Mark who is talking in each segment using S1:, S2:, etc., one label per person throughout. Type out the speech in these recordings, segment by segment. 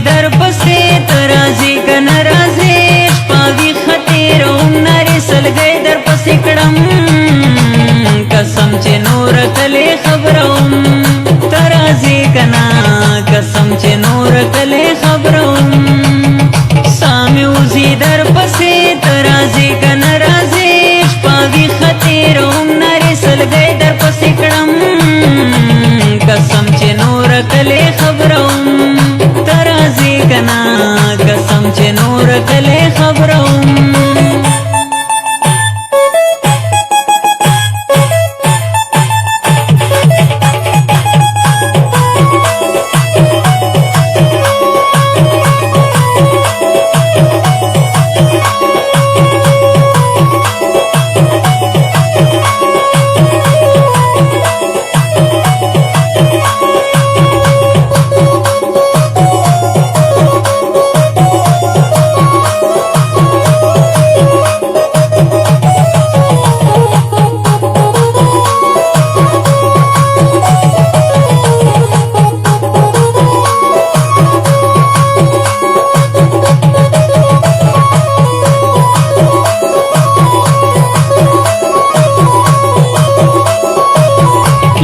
S1: در پسې ترازی کن رازی شپاوی خطیر نری سلګی در پسې کړم قسم چې نور کله خبروم ترازی کنا قسم چې نور کله خبروم سامي وزي در پسې ترازی کن رازی شپاوی خطیر نری سلګی در پسې کړم قسم چې نور کله خبروم ترازی کنا قسم چې نور کله خبروم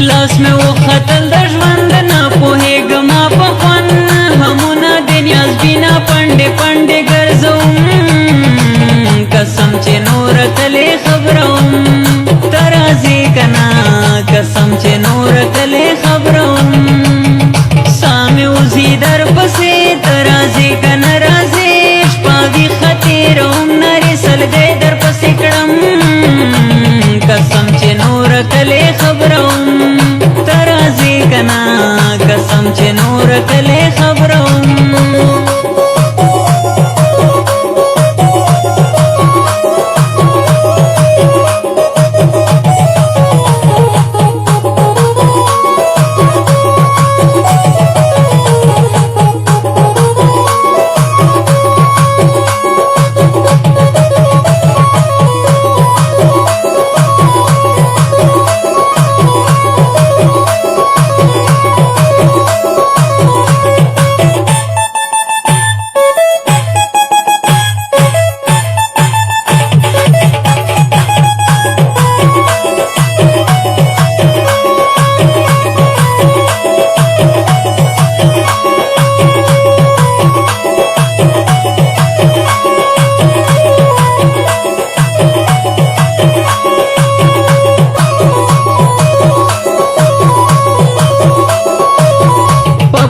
S1: لاس مې وختل د ژوند نه پوهېږم په خوند همونه د نیاز بینا پنډې پنډې ګرځوم قسم چې نور کله خبروم ترازی کنا قسم چې نور کله خبروم سامي وزي در پسې ترازی کنا رازی شپاوی خطیروم نری سلګی در پسې کړم قسم چې نور کله خبروم ترازی کنا قسم چې نور کله خبروم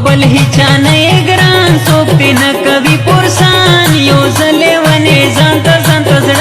S1: بل هیچا نه ګران سو